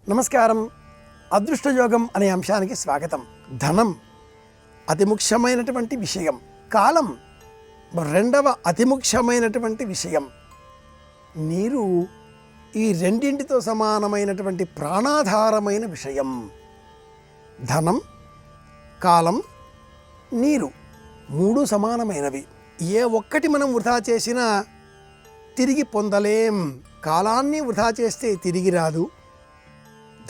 నమస్కారం. అదృష్టయోగం అనే అంశానికి స్వాగతం. ధనం అతి ముఖ్యమైనటువంటి విషయం. కాలం రెండవ అతి ముఖ్యమైనటువంటి విషయం. నీరు ఈ రెండింటితో సమానమైనటువంటి ప్రాణాధారమైన విషయం. ధనం, కాలం, నీరు మూడు సమానమైనవి. ఏ ఒక్కటి మనం వృధా చేసినా తిరిగి పొందలేం. కాలాన్ని వృధా చేస్తే తిరిగి రాదు.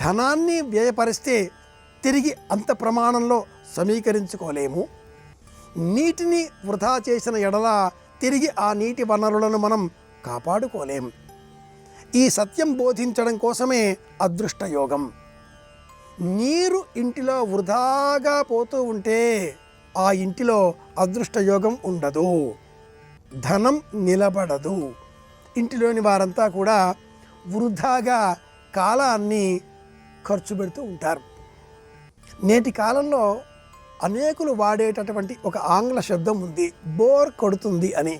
ధనాన్ని వ్యయపరిస్తే తిరిగి అంత ప్రమాణంలో సమీకరించుకోలేము. నీటిని వృధా చేసిన ఎడల తిరిగి ఆ నీటి వనరులను మనం కాపాడుకోలేం. ఈ సత్యం బోధించడం కోసమే అదృష్టయోగం. నీరు ఇంటిలో వృధాగా పోతూ ఉంటే ఆ ఇంటిలో అదృష్టయోగం ఉండదు, ధనం నిలబడదు. ఇంటిలోని వారంతా కూడా వృధాగా కాలాన్ని ఖర్చు పెడుతూ ఉంటారు. నేటి కాలంలో అనేకులు వాడేటటువంటి ఒక ఆంగ్ల శబ్దం ఉంది, బోర్ కొడుతుంది అని.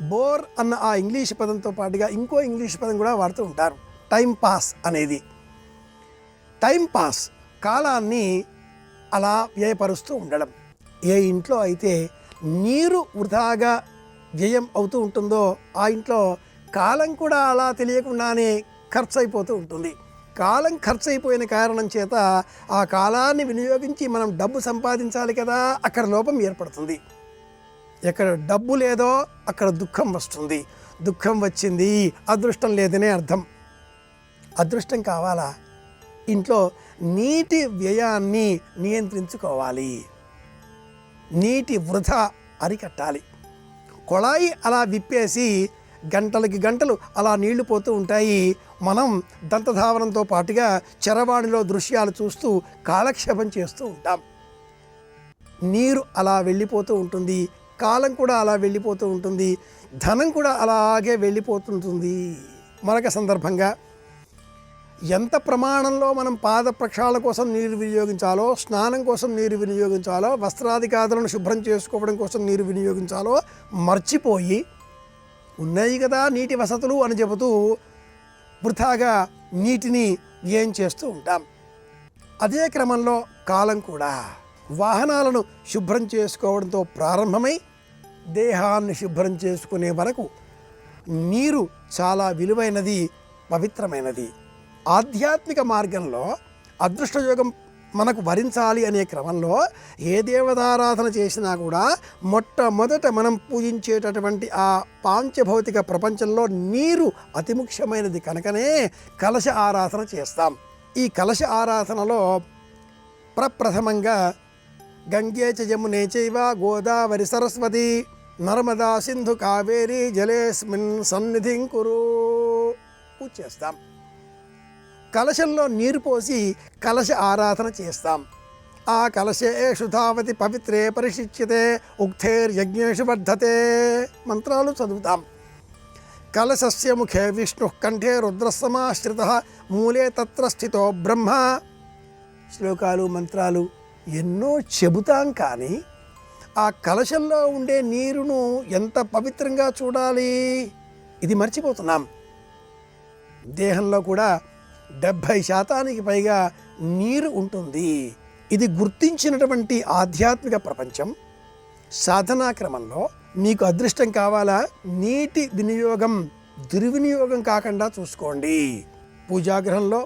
బోర్ అన్న ఆ ఇంగ్లీష్ పదంతో పాటుగా ఇంకో ఇంగ్లీష్ పదం కూడా వాడుతూ ఉంటారు, టైం పాస్ అనేది. టైం పాస్, కాలాన్ని అలా వ్యయపరుస్తూ ఉండడం. ఏ ఇంట్లో అయితే నీరు వృధాగా వ్యయం అవుతూ ఉంటుందో ఆ ఇంట్లో కాలం కూడా అలా తెలియకుండానే ఖర్చు అయిపోతూ ఉంటుంది. కాలం ఖర్చు అయిపోయిన కారణం చేత ఆ కాలాన్ని వినియోగించి మనం డబ్బు సంపాదించాలి కదా, అక్కడ లోపం ఏర్పడుతుంది. ఎక్కడ డబ్బు లేదో అక్కడ దుఃఖం వస్తుంది. దుఃఖం వచ్చింది, అదృష్టం లేదనే అర్థం. అదృష్టం కావాలా? ఇంట్లో నీటి వ్యయాన్ని నియంత్రించుకోవాలి. నీటి వృధా అరికట్టాలి. కొళాయి అలా విప్పేసి గంటలకి గంటలు అలా నీళ్లు పోతూ ఉంటాయి. మనం దంతధావనంతో పాటుగా చరవాణిలో దృశ్యాలు చూస్తూ కాలక్షేపం చేస్తూ ఉంటాం. నీరు అలా వెళ్ళిపోతూ ఉంటుంది, కాలం కూడా అలా వెళ్ళిపోతూ ఉంటుంది, ధనం కూడా అలాగే వెళ్ళిపోతుంటుంది. మరొక సందర్భంగా ఎంత ప్రమాణంలో మనం పాద ప్రక్షాళన కోసం నీరు వినియోగించాలో, స్నానం కోసం నీరు వినియోగించాలో, వస్త్రాదికాదులను శుభ్రం చేసుకోవడం కోసం నీరు వినియోగించాలో మర్చిపోయి ఉన్నాయి కదా నీటి వసతులు అని చెబుతూ వృథాగా నీటిని వ్యయం చేస్తూ ఉంటాం. అదే క్రమంలో కాలం కూడా వాహనాలను శుభ్రం చేసుకోవడంతో ప్రారంభమై దేహాన్ని శుభ్రం చేసుకునే వరకు నీరు చాలా విలువైనది, పవిత్రమైనది. ఆధ్యాత్మిక మార్గంలో అదృష్టయోగం మనకు వరించాలి అనే క్రమంలో ఏ దేవతారాధన చేసినా కూడా మొట్టమొదట మనం పూజించేటటువంటి ఆ పాంచభౌతిక ప్రపంచంలో నీరు అతి ముఖ్యమైనది కనుకనే కలశ ఆరాధన చేస్తాం. ఈ కలశ ఆరాధనలో ప్రప్రథమంగా గంగే చ యమునే చైవ గోదావరి సరస్వతి నర్మదా సింధు కావేరి జలేస్మిన్ సన్నిధిం కురు పూజ చేస్తాం. కలశంలో నీరు పోసి కలశ ఆరాధన చేస్తాం. ఆ కలశేషు ధావతి పవిత్రే పరిశిచ్యతే ఉక్తేర్యజ్ఞేషు వర్ధతే మంత్రాలు చదువుతాం. కలశస్య ముఖే విష్ణు కంఠే రుద్రసమాశ్రిత మూలే తత్ర స్థితో బ్రహ్మ. శ్లోకాలు మంత్రాలు ఎన్నో చెబుతాం, కానీ ఆ కలశంలో ఉండే నీరును ఎంత పవిత్రంగా చూడాలి ఇది మర్చిపోతున్నాం. దేహంలో కూడా 70% పైగా నీరు ఉంటుంది. ఇది గుర్తించినటువంటి ఆధ్యాత్మిక ప్రపంచం. సాధనా క్రమంలో మీకు అదృష్టం కావాలా? నీటి వినియోగం దుర్వినియోగం కాకుండా చూసుకోండి. పూజాగృహంలో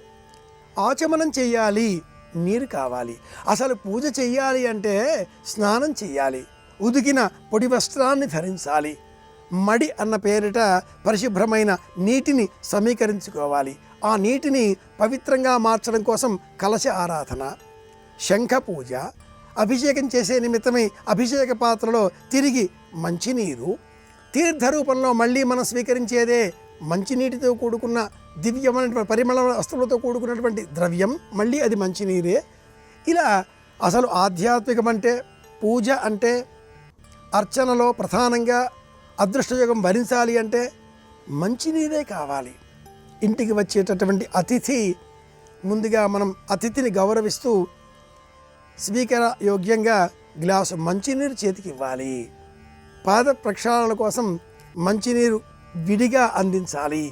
ఆచమనం చేయాలి, నీరు కావాలి. అసలు పూజ చెయ్యాలి అంటే స్నానం చెయ్యాలి, ఉదికిన పొడి వస్త్రాన్ని ధరించాలి, మడి అన్న పేరిట పరిశుభ్రమైన నీటిని సమీకరించుకోవాలి. ఆ నీటిని పవిత్రంగా మార్చడం కోసం కలశ ఆరాధన, శంఖ పూజ, అభిషేకం చేసే నిమిత్తమై అభిషేక పాత్రలో తిరిగి మంచినీరు, తీర్థరూపంలో మళ్ళీ మనం స్వీకరించేదే మంచినీటితో కూడుకున్న దివ్యమైన పరిమళ వస్తువులతో కూడుకున్నటువంటి ద్రవ్యం, మళ్ళీ అది మంచినీరే. ఇలా అసలు ఆధ్యాత్మికం అంటే, పూజ అంటే, అర్చనలో ప్రధానంగా అదృష్టయోగం భరించాలి అంటే మంచినీరే కావాలి. ఇంటికి వచ్చేటటువంటి అతిథి ముందుగా మనం అతిథిని గౌరవిస్తూ స్వీకార యోగ్యంగా గ్లాసు మంచినీరు చేతికి ఇవ్వాలి. పాద ప్రక్షాళన కోసం మంచినీరు విడిగా అందించాలి.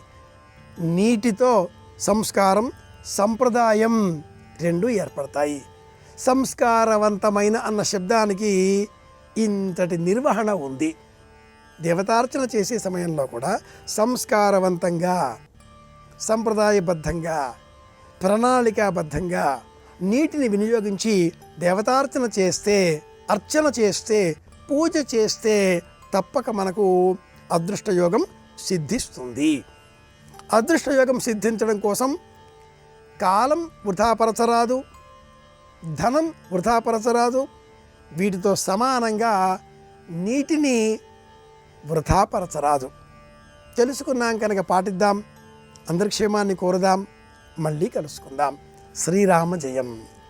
నీటితో సంస్కారం, సంప్రదాయం రెండు ఏర్పడతాయి. సంస్కారవంతమైన అన్న శబ్దానికి ఇంతటి నిర్వహణ ఉంది. దేవతార్చన చేసే సమయంలో కూడా సంస్కారవంతంగా, సంప్రదాయబద్ధంగా, ప్రణాళికాబద్ధంగా నీటిని వినియోగించి దేవతార్చన చేస్తే, అర్చన చేస్తే, పూజ చేస్తే తప్పక మనకు అదృష్టయోగం సిద్ధిస్తుంది. అదృష్టయోగం సిద్ధించడం కోసం కాలం వృధాపరచరాదు, ధనం వృధాపరచరాదు, వీటితో సమానంగా నీటిని వృధాపరచరాదు. తెలుసుకున్నాం కనుక పాటిద్దాం. అందరి క్షేమాన్ని కోరుదాం. మళ్ళీ కలుసుకుందాం. శ్రీరామ జయం.